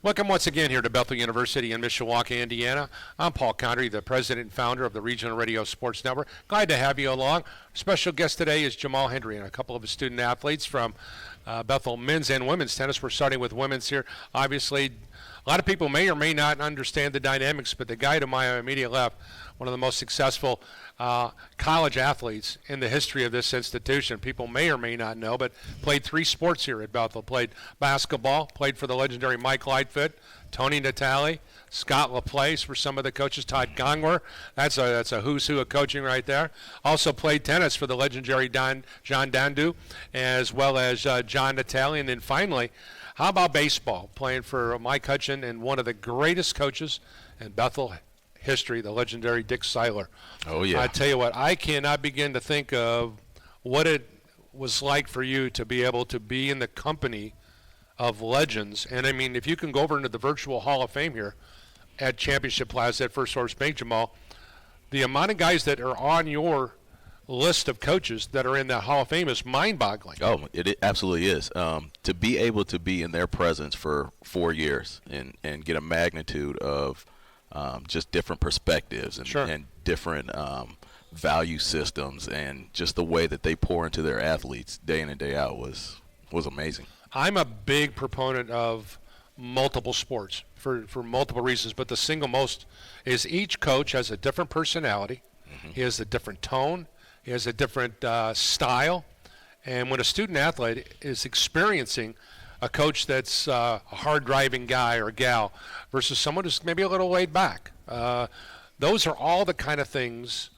Welcome once again here to Bethel University in Mishawaka, Indiana. I'm Paul Condry, the president and founder of the Regional Radio Sports Network. Glad to have you along. Special guest today is Jamal Hendry and a couple of his student athletes from Bethel men's and women's tennis. We're starting with women's here. Obviously, a lot of people may or may not understand the dynamics, but the guy to my immediate left, one of the most successful college athletes in the history of this institution. People may or may not know, but played 3 sports here at Bethel. Played basketball, played for the legendary Mike Lightfoot, Tony Natale, Scott LaPlace for some of the coaches, Todd Gongwer. That's a who's who of coaching right there. Also played tennis for the legendary John Dandu, as well as John Natale. And then finally, how about baseball? Playing for Mike Hutchin and one of the greatest coaches in Bethel history, the legendary Dick Seiler. Oh, yeah. I tell you what, I cannot begin to think of what it was like for you to be able to be in the company of legends. And, I mean, if you can go over into the virtual Hall of Fame here at Championship Plaza at First Source Bank, Jamal, the amount of guys that are on your list of coaches that are in the Hall of Fame is mind-boggling. Oh, it absolutely is. To be able to be in their presence for 4 years and get a magnitude of just different perspectives and, Sure. and different value systems and just the way that they pour into their athletes day in and day out was amazing. I'm a big proponent of multiple sports for multiple reasons, but the single most is each coach has a different personality. Mm-hmm. He has a different tone. He has a different style. And when a student athlete is experiencing a coach that's a hard-driving guy or gal versus someone who's maybe a little laid back, those are all the kind of things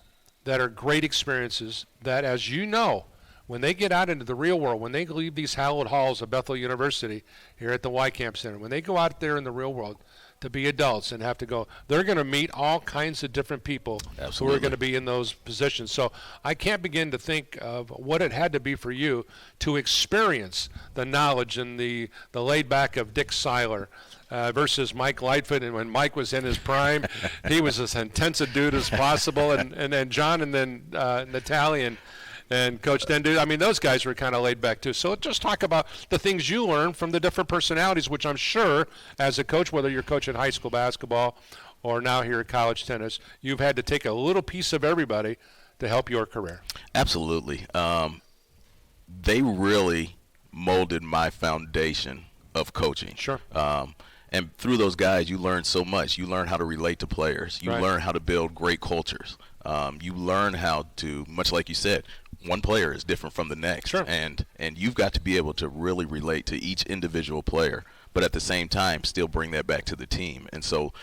that are great experiences that, as you know, when they get out into the real world, when they leave these hallowed halls of Bethel University here at the Y Camp Center, when they go out there in the real world to be adults and have to go, they're going to meet all kinds of different people Absolutely. who are going to be in those positions. So I can't begin to think of what it had to be for you to experience the knowledge and the laid back of Dick Seiler versus Mike Lightfoot. And when Mike was in his prime, he was as intense a dude as possible. And then John and then Natalie and Coach Dendu, I mean, those guys were kind of laid back too. So just talk about the things you learn from the different personalities, which I'm sure as a coach, whether you're coaching high school basketball or now here at college tennis, you've had to take a little piece of everybody to help your career. Absolutely. They really molded my foundation of coaching. Sure. And through those guys, you learn so much. You learn how to relate to players. You Right. learn how to build great cultures. You learn how to, much like you said, one player is different from the next. Sure. And you've got to be able to really relate to each individual player, but at the same time still bring that back to the team. And so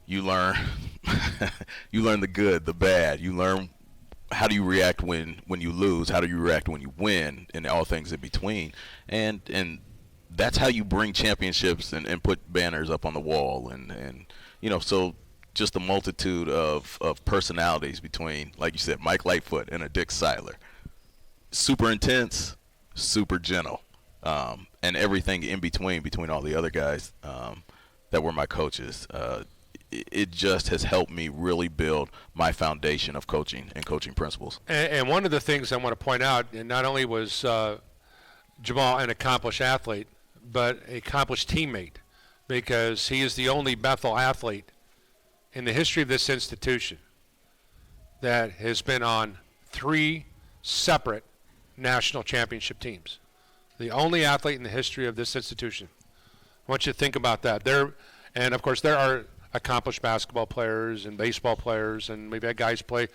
you learn you learn the good, the bad. You learn how do you react when you lose, how do you react when you win, and all things in between. And that's how you bring championships and put banners up on the wall. And you know, so just the multitude of personalities between, like you said, Mike Lightfoot and a Dick Seiler. Super intense, super gentle, and everything in between all the other guys that were my coaches. It just has helped me really build my foundation of coaching and coaching principles. And one of the things I want to point out, and not only was Jamal an accomplished athlete, but an accomplished teammate, because he is the only Bethel athlete in the history of this institution that has been on 3 separate national championship teams. The only athlete in the history of this institution. I want you to think about that. And of course, there are accomplished basketball players and baseball players, and we've had guys play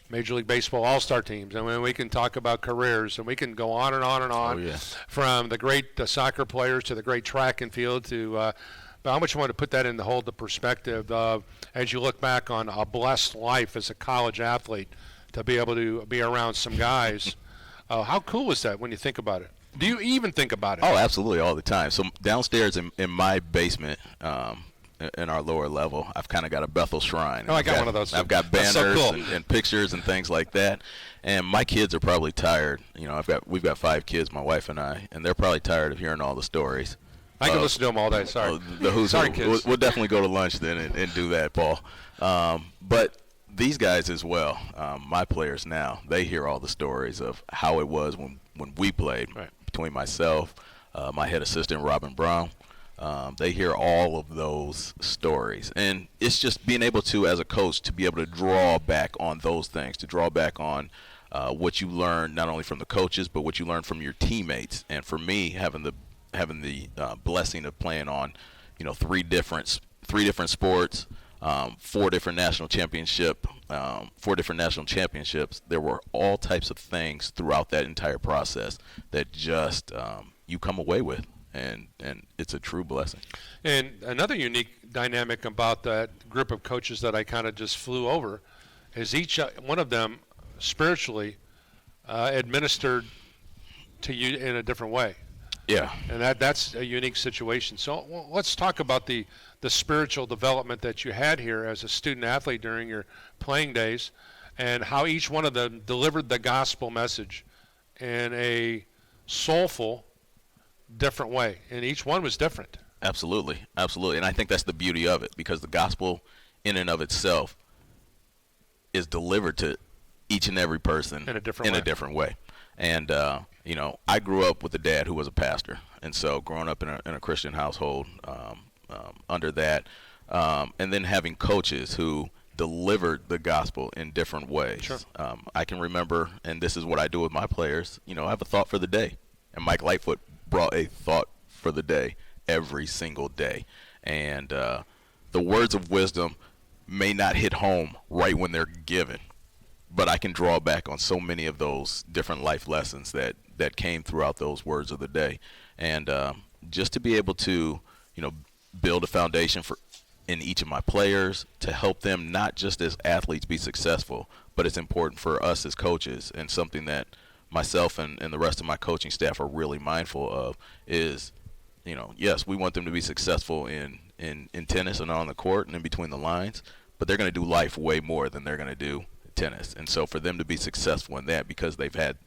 Major League Baseball all-star teams. And when we can talk about careers, and we can go on and on and on, Oh, yeah. from the great soccer players to the great track and field to but how much you want to put that in the whole the perspective of, as you look back on a blessed life as a college athlete, to be able to be around some guys. How cool is that when you think about it? Do you even think about it? Oh, absolutely, all the time. So downstairs in my basement, in our lower level, I've kind of got a Bethel shrine. Oh, I got one of those. I've got That's banners so cool. and pictures and things like that. And my kids are probably tired. You know, we've got 5 kids, my wife and I, and they're probably tired of hearing all the stories. I can listen to them all day. Sorry. The who's Sorry, who. kids. We'll definitely go to lunch then and do that, Paul. But these guys as well, my players now, they hear all the stories of how it was when we played, Right. between myself, my head assistant, Robin Brown, They hear all of those stories, and it's just being able to, as a coach, to be able to draw back on those things, to draw back on what you learn not only from the coaches but what you learn from your teammates. And for me, having the blessing of playing on, three different sports, four different national championships. There were all types of things throughout that entire process that just you come away with, and it's a true blessing. And another unique dynamic about that group of coaches that I kind of just flew over is each one of them spiritually administered to you in a different way. Yeah. And that's a unique situation. So let's talk about the spiritual development that you had here as a student athlete during your playing days, and how each one of them delivered the gospel message in a soulful, different way. And each one was different. Absolutely. And I think that's the beauty of it, because the gospel in and of itself is delivered to each and every person in a different way. And I grew up with a dad who was a pastor, and so growing up in a Christian household, under that, and then having coaches who delivered the gospel in different ways. Sure. I can remember, and this is what I do with my players. I have a thought for the day, and Mike Lightfoot brought a thought for the day every single day, and the words of wisdom may not hit home right when they're given, but I can draw back on so many of those different life lessons that came throughout those words of the day. And just to be able to, build a foundation in each of my players to help them not just as athletes be successful, but it's important for us as coaches, and something that myself and the rest of my coaching staff are really mindful of is, yes, we want them to be successful in tennis and on the court and in between the lines, but they're going to do life way more than they're going to do tennis. And so for them to be successful in that, because they've had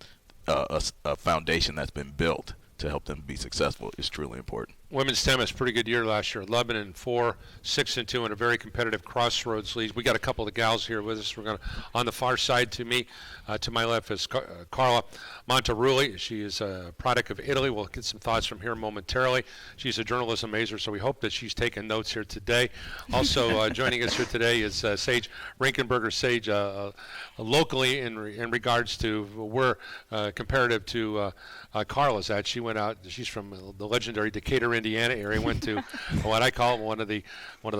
a foundation that's been built to help them be successful, is truly important. Women's tennis, pretty good year last year. 11-4, 6-2 in a very competitive crossroads league. We got a couple of gals here with us. We're going to, on the far side to me, to my left is Carla Montraulli. She is a product of Italy. We'll get some thoughts from here momentarily. She's a journalism major, so we hope that she's taking notes here today. Also joining us here today is Saige Rinkenberger. Saige, locally in regards to where comparative to Carla's at. She went out. She's from the legendary Decatur, Indiana area. Went to what I call one of the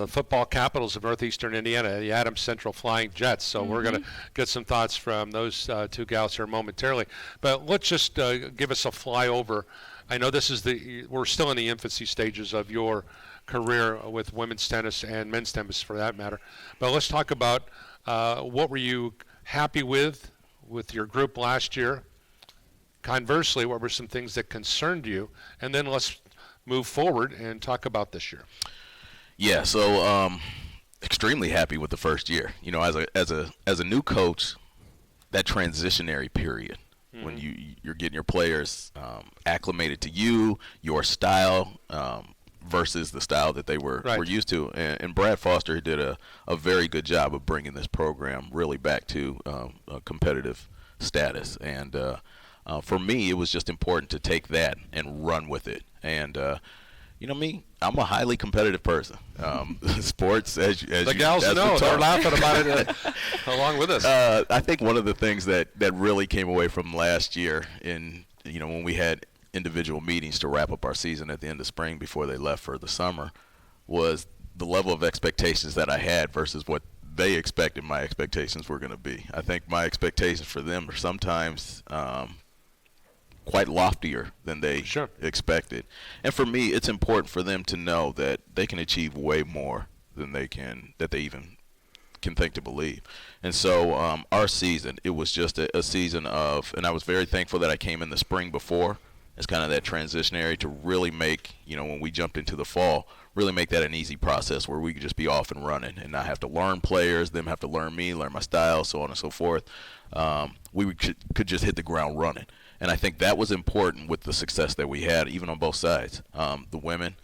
football capitals of northeastern Indiana, the Adams Central Flying Jets. So we're going to get some thoughts from those two gals here momentarily. But let's just give us a flyover. I know we're still in the infancy stages of your career with women's tennis and men's tennis for that matter. But let's talk about what were you happy with your group last year? Conversely, what were some things that concerned you? And then let's move forward and talk about this year. Yeah, so extremely happy with the first year. As a new coach, that transitionary period when you're getting your players acclimated to your style, versus the style that they were used to. And Brad Foster did a very good job of bringing this program really back to a competitive status. And for me, it was just important to take that and run with it. And me, I'm a highly competitive person. Sports, as the gals know, they're laughing about it along with us. I think one of the things that really came away from last year, when we had individual meetings to wrap up our season at the end of spring before they left for the summer, was the level of expectations that I had versus what they expected my expectations were going to be. I think my expectations for them are sometimes quite loftier than they expected. And for me, it's important for them to know that they can achieve way more than they even can think to believe. And so our season, it was just a season of, and I was very thankful that I came in the spring before. It's kind of that transitionary to really make, when we jumped into the fall, really make that an easy process where we could just be off and running and not have to learn players, them have to learn me, learn my style, so on and so forth. We could just hit the ground running. And I think that was important with the success that we had, even on both sides. The women,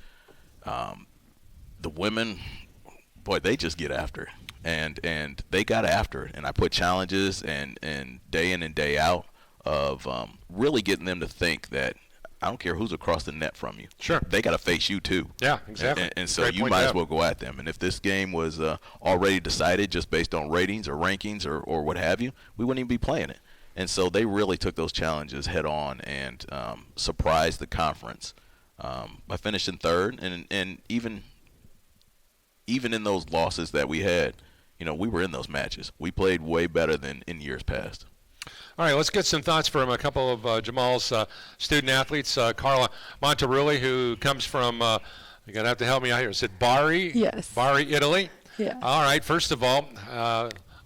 boy, they just get after it. And they got after it. And I put challenges and day in and day out of really getting them to think that I don't care who's across the net from you. Sure. They got to face you too. Yeah, exactly. And so Great you point might to as have. well go at them. And if this game was already decided just based on ratings or rankings or what have you, we wouldn't even be playing it. And so they really took those challenges head on and surprised the conference by finishing third. And even in those losses that we had, we were in those matches. We played way better than in years past. All right, let's get some thoughts from a couple of Jamal's student athletes. Carla Montraulli, who comes from, you're going to have to help me out here. Is it Bari? Yes. Bari, Italy? Yeah. All right, first of all,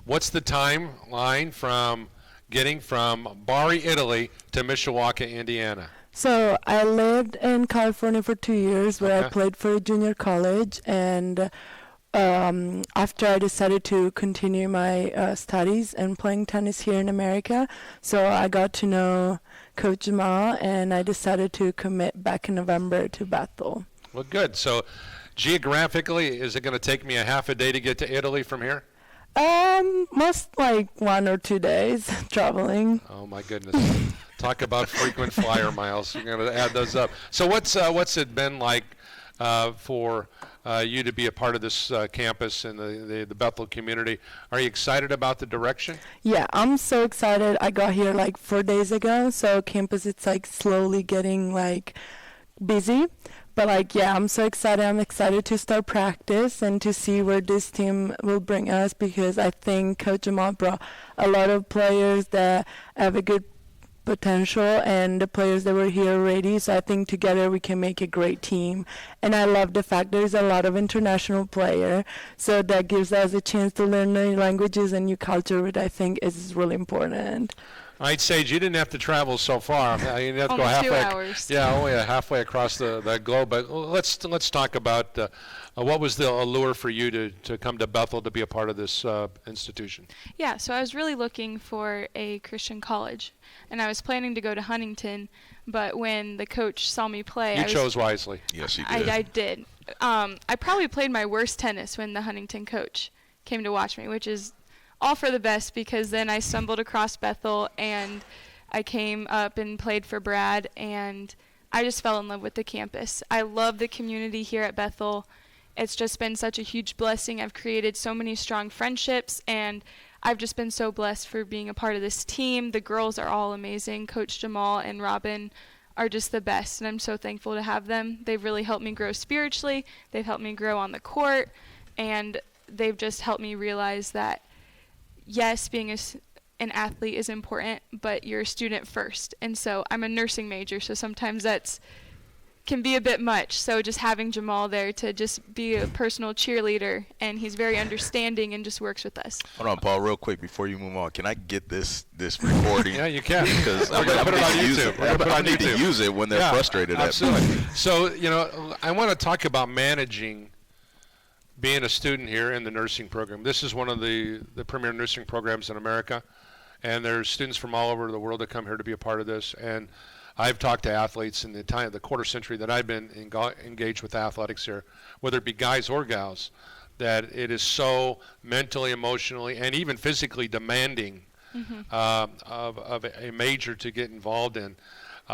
what's the timeline from getting from Bari, Italy to Mishawaka, Indiana? So I lived in California for 2 years where Okay. I played for a junior college, and after I decided to continue my studies and playing tennis here in America, so I got to know Coach Jamal, and I decided to commit back in November to Bethel. Well, good. So geographically, is it going to take me a half a day to get to Italy from here? Most like 1 or 2 days traveling. Oh, my goodness. Talk about frequent flyer miles. You're going to add those up. So what's it been like for you to be a part of this campus and the Bethel community? Are you excited about the direction? Yeah, I'm so excited. I got here like 4 days ago, so campus it's like slowly getting like busy. But like, yeah, I'm so excited. I'm excited to start practice and to see where this team will bring us, because I think Coach Jamal brought a lot of players that have a good potential and the players that were here already. So I think together we can make a great team. And I love the fact there's a lot of international player, so that gives us a chance to learn new languages and new culture, which I think is really important. All right, Saige, you didn't have to travel so far. You didn't have to go Only halfway. 2 hours. Yeah, only halfway across the globe. But let's talk about what was the allure for you to come to Bethel to be a part of this institution. Yeah, so I was really looking for a Christian college, and I was planning to go to Huntington, but when the coach saw me play, You chose wisely. Yes, you did. I did. I probably played my worst tennis when the Huntington coach came to watch me, which is all for the best, because then I stumbled across Bethel and I came up and played for Brad, and I just fell in love with the campus. I love the community here at Bethel. It's just been such a huge blessing. I've created so many strong friendships, and I've just been so blessed for being a part of this team. The girls are all amazing. Coach Jamal and Robin are just the best, and I'm so thankful to have them. They've really helped me grow spiritually. They've helped me grow on the court, and they've just helped me realize that, yes, being an athlete is important, but you're a student first. And so I'm a nursing major, so sometimes that's can be a bit much. So just having Jamal there to just be a personal cheerleader, and he's very understanding and just works with us. Hold on, Paul, real quick before you move on. Can I get this recording? Yeah, you can. Because We're I'm gonna put it on going to use YouTube. it. We're gonna put it I on need to YouTube. use it when they're frustrated at me. Absolutely. So, I want to talk about managing being a student here in the nursing program. This is one of the premier nursing programs in America, and there's students from all over the world that come here to be a part of this. And I've talked to athletes in the quarter century that I've been engaged with athletics here, whether it be guys or gals, that it is so mentally, emotionally, and even physically demanding of a major to get involved in.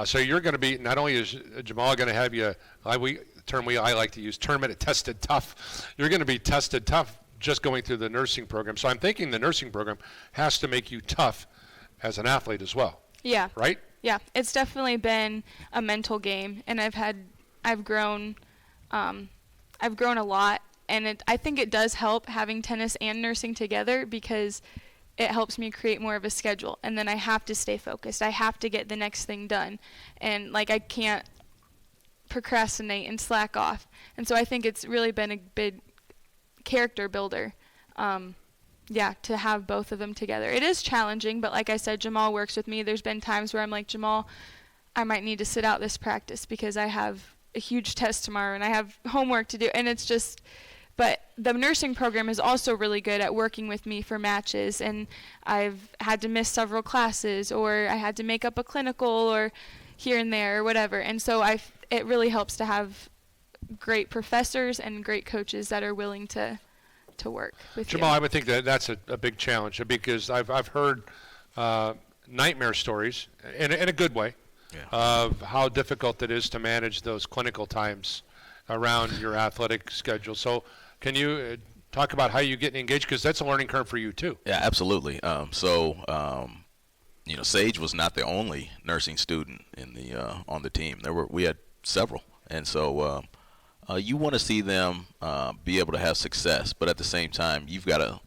So you're going to be, not only is Jamal going to have you, I like to use, tournament tested tough. You're going to be tested tough just going through the nursing program. So I'm thinking the nursing program has to make you tough as an athlete as well. Yeah. Right? Yeah, it's definitely been a mental game, and I've grown a lot, and I think it does help having tennis and nursing together, because it helps me create more of a schedule, and then I have to stay focused. I have to get the next thing done, and like I can't procrastinate and slack off. And so I think it's really been a big character builder. To have both of them together. It is challenging, but like I said, Jamal works with me. There's been times where I'm like, Jamal, I might need to sit out this practice because I have a huge test tomorrow and I have homework to do. And it's just, but the nursing program is also really good at working with me for matches, and I've had to miss several classes, or I had to make up a clinical or here and there or whatever. And so it really helps to have great professors and great coaches that are willing to work with Jamal, you. I would think that that's a big challenge, because I've heard nightmare stories in a good way of how difficult it is to manage those clinical times around your athletic schedule. So can you talk about how you get engaged? Because that's a learning curve for you too. Yeah, absolutely. Saige was not the only nursing student in the on the team. We had several, and so you want to see them be able to have success, but at the same time, you've got to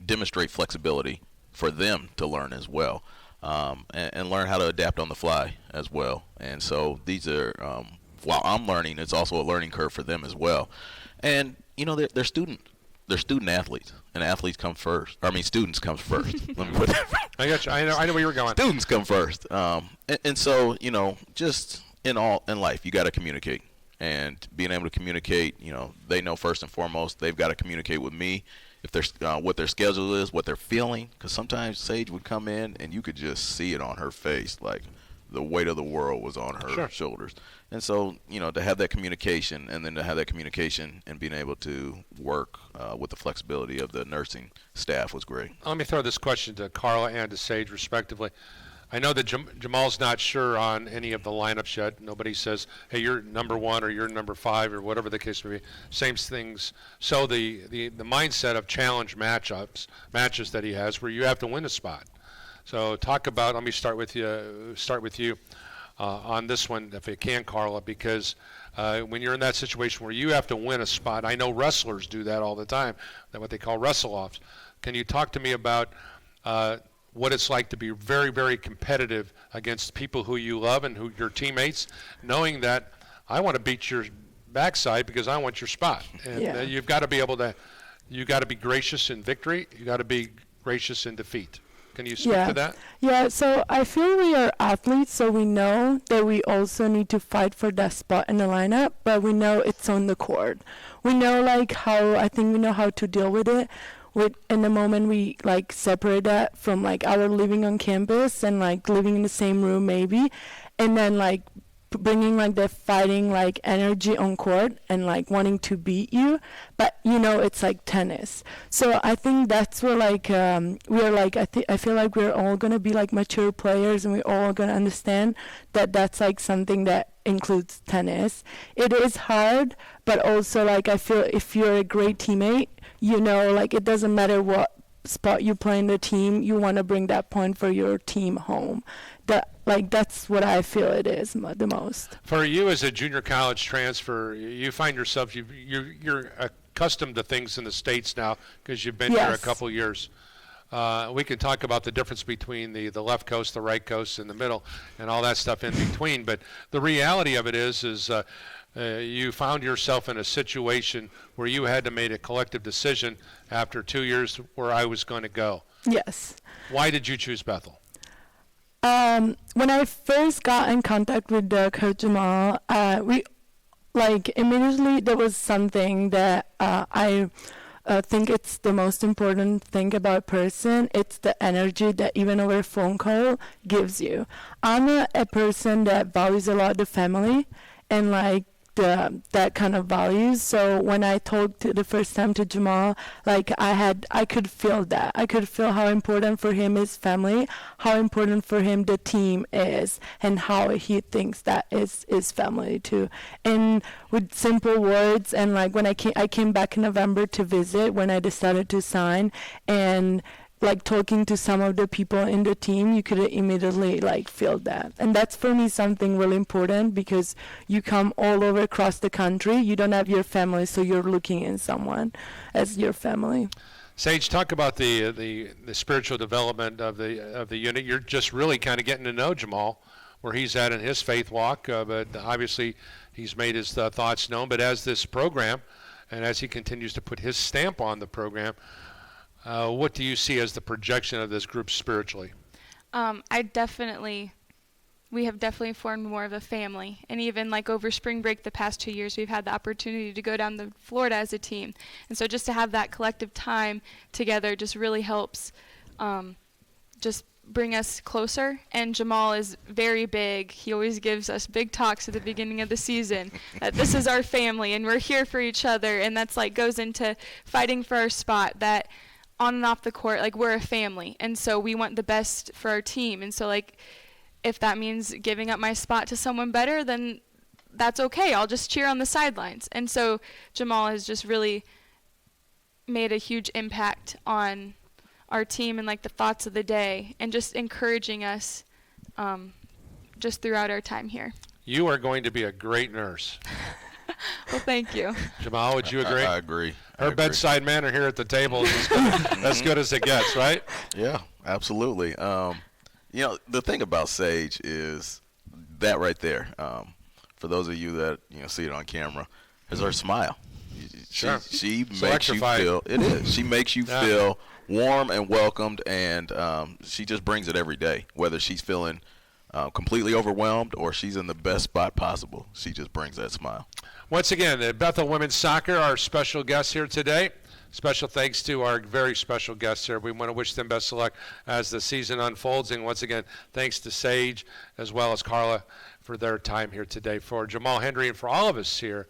demonstrate flexibility for them to learn as well, and learn how to adapt on the fly as well. And so these are, while I'm learning, it's also a learning curve for them as well. And they're student athletes, and athletes come first. Students come first. Let me put that. I got you. I know where you were going. Students come first. And so just in life, you got to communicate. And being able to communicate, they know first and foremost they've got to communicate with me if they're what their schedule is, what they're feeling. Because sometimes Saige would come in and you could just see it on her face, like the weight of the world was on her shoulders. And so, to have that communication, and then to have that communication and being able to work with the flexibility of the nursing staff was great. Let me throw this question to Carla and to Saige, respectively. I know that Jamal's not sure on any of the lineups yet. Nobody says, hey, you're number 1 or you're number 5 or whatever the case may be. Same things. So the mindset of challenge matches that he has where you have to win a spot. So talk about, let me start with you on this one, if you can, Carla, because when you're in that situation where you have to win a spot, I know wrestlers do that all the time, what they call wrestle-offs. Can you talk to me about what it's like to be very, very competitive against people who you love and who your teammates, knowing that I want to beat your backside because I want your spot. And you've got to be able to, you got to be gracious in victory. You got to be gracious in defeat. Can you speak to that? Yeah, so I feel we are athletes, so we know that we also need to fight for that spot in the lineup, but we know it's on the court. We know we know how to deal with it. In the moment we separate that from our living on campus and living in the same room maybe, and then bringing the fighting energy on court and wanting to beat you, but it's tennis. So I think that's where we're I feel like we're all gonna be mature players, and we're all gonna understand that that's something that includes tennis. It is hard, but also I feel if you're a great teammate, it doesn't matter what spot you play in the team, you want to bring that point for your team home. That's what I feel it is the most. For you as a junior college transfer, you find yourself, you're accustomed to things in the States now because you've been here a couple years. We can talk about the difference between the left coast, the right coast, and the middle, and all that stuff in between. But the reality of it is you found yourself in a situation where you had to make a collective decision after 2 years where I was going to go. Yes. Why did you choose Bethel? When I first got in contact with Coach Jamal, we immediately there was something that I think it's the most important thing about a person. It's the energy that even over a phone call gives you. I'm a person that values a lot the family and that kind of values. So when I talked the first time to Jamal, I could feel that. I could feel how important for him is family, how important for him the team is, and how he thinks that is family too. And with simple words, and when I came back in November to visit when I decided to sign, and talking to some of the people in the team, you could immediately feel that. And that's for me something really important, because you come all over across the country, you don't have your family, so you're looking in someone as your family. Saige, talk about the spiritual development of the unit. You're just really kind of getting to know Jamal, where he's at in his faith walk, but obviously he's made his thoughts known. But as this program, and as he continues to put his stamp on the program, what do you see as the projection of this group spiritually? We have definitely formed more of a family. And even over spring break the past 2 years, we've had the opportunity to go down to Florida as a team. And so just to have that collective time together just really helps just bring us closer. And Jamal is very big. He always gives us big talks at the beginning of the season that this is our family and we're here for each other. And that's goes into fighting for our spot, that on and off the court, we're a family, and so we want the best for our team. And so if that means giving up my spot to someone better, then that's okay. I'll just cheer on the sidelines. And so Jamal has just really made a huge impact on our team and like the thoughts of the day and just encouraging us just throughout our time here. You are going to be a great nurse. Well, thank you. Jamal, would you agree? I agree. Her bedside manner here at the table is as good as it gets, right? Yeah, absolutely. The thing about Saige is that right there. For those of you that see it on camera, is her smile. Sure. She It's makes you electrifying. feel. It is. She makes you Yeah. feel warm and welcomed, and she just brings it every day. Whether she's feeling completely overwhelmed or she's in the best spot possible, she just brings that smile. Once again, the Bethel Women's Soccer, our special guests here today. Special thanks to our very special guests here. We want to wish them best of luck as the season unfolds. And once again, thanks to Saige as well as Carla for their time here today. For Jamal Henry and for all of us here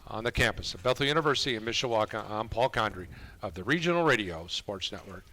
on the campus of Bethel University in Mishawaka, I'm Paul Condry of the Regional Radio Sports Network.